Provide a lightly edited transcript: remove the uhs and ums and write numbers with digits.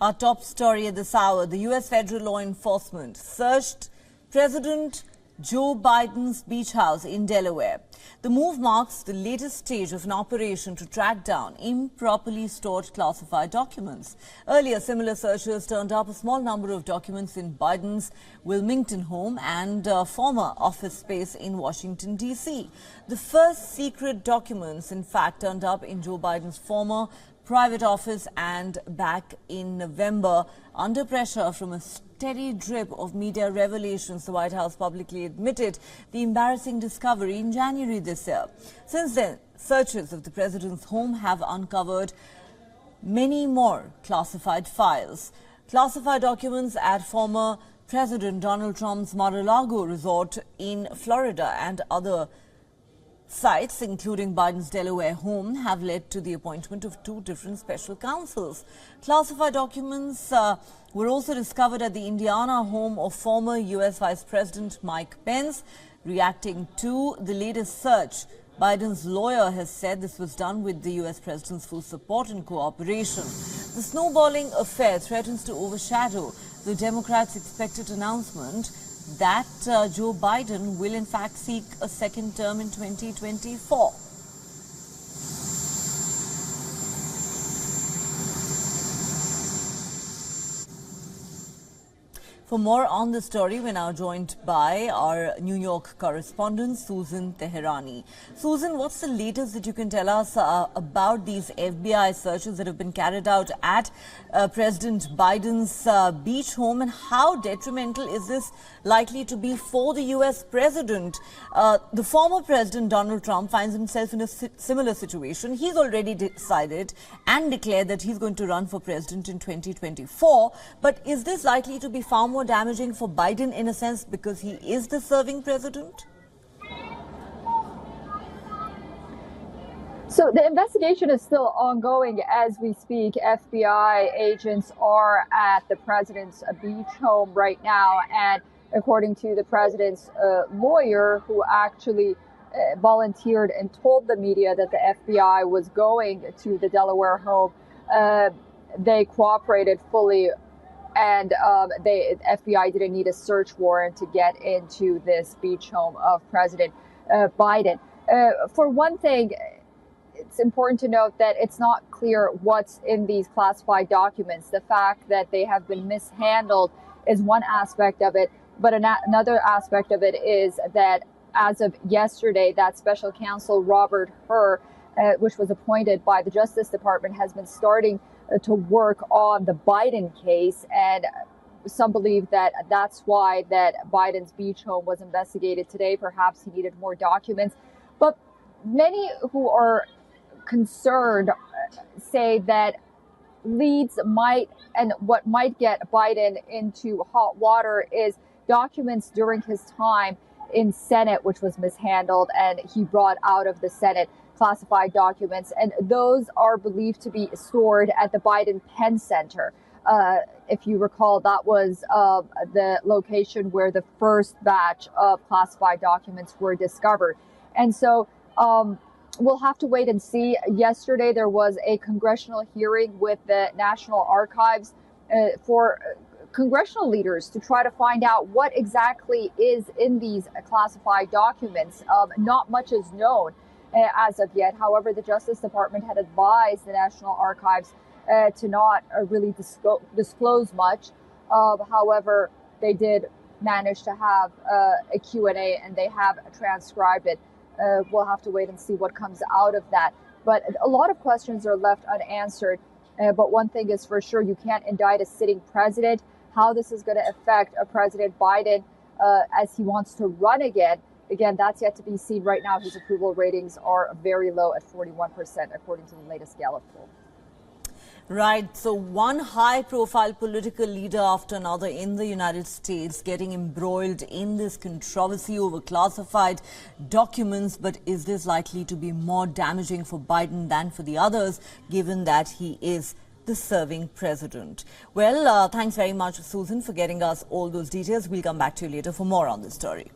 Our top story at this hour, the U.S. federal law enforcement searched President Joe Biden's beach house in Delaware. The move marks the latest stage of an operation to track down improperly stored classified documents. Earlier, similar searches turned up a small number of documents in Biden's Wilmington home and former office space in Washington, D.C. The first secret documents, in fact, turned up in Joe Biden's former private office and back in November. Under pressure from a steady drip of media revelations, the White House publicly admitted the embarrassing discovery in January this year. Since then, searches of the president's home have uncovered many more classified files. Classified documents at former President Donald Trump's Mar-a-Lago resort in Florida and other sites, including Biden's Delaware home, have led to the appointment of two different special counsels. Classified documents were also discovered at the Indiana home of former U.S. Vice President Mike Pence. Reacting to the latest search, Biden's lawyer has said this was done with the U.S. president's full support and cooperation. The snowballing affair threatens to overshadow the Democrats' expected announcement that Joe Biden will in fact seek a second term in 2024. For more on the story, we're now joined by our New York correspondent, Susan Teherani. Susan, what's the latest that you can tell us about these FBI searches that have been carried out at President Biden's beach home, and how detrimental is this likely to be for the U.S. president? The former president, Donald Trump, finds himself in a similar situation. He's already decided and declared that he's going to run for president in 2024. But is this likely to be far more damaging for Biden in a sense because he is the serving president? So the investigation is still ongoing as we speak. FBI agents are at the president's beach home right now, and according to the president's lawyer, who actually volunteered and told the media that the FBI was going to the Delaware home, they cooperated fully. And the FBI didn't need a search warrant to get into this beach home of President Biden. For one thing, it's important to note that it's not clear what's in these classified documents. The fact that they have been mishandled is one aspect of it. But another aspect of it is that as of yesterday, that special counsel, Robert Hur, which was appointed by the Justice Department, has been starting to work on the Biden case, and some believe that that's why that Biden's beach home was investigated today. Perhaps he needed more documents, but many who are concerned say that leads might, and what might get Biden into hot water is documents during his time in Senate, which was mishandled, and he brought out of the Senate classified documents, and those are believed to be stored at the Biden Penn Center. If you recall, that was the location where the first batch of classified documents were discovered. And so we'll have to wait and see. Yesterday, there was a congressional hearing with the National Archives for congressional leaders to try to find out what exactly is in these classified documents. Not much is known as of yet. However, the Justice Department had advised the National Archives to not really disclose much. However, they did manage to have a Q&A, and they have transcribed it. We'll have to wait and see what comes out of that. But a lot of questions are left unanswered. But one thing is for sure, you can't indict a sitting president. How this is going to affect President Biden as he wants to run again, that's yet to be seen. Right now, his approval ratings are very low at 41%, according to the latest Gallup poll. Right. So one high-profile political leader after another in the United States getting embroiled in this controversy over classified documents. But is this likely to be more damaging for Biden than for the others, given that he is the serving president? Well, thanks very much, Susan, for getting us all those details. We'll come back to you later for more on this story.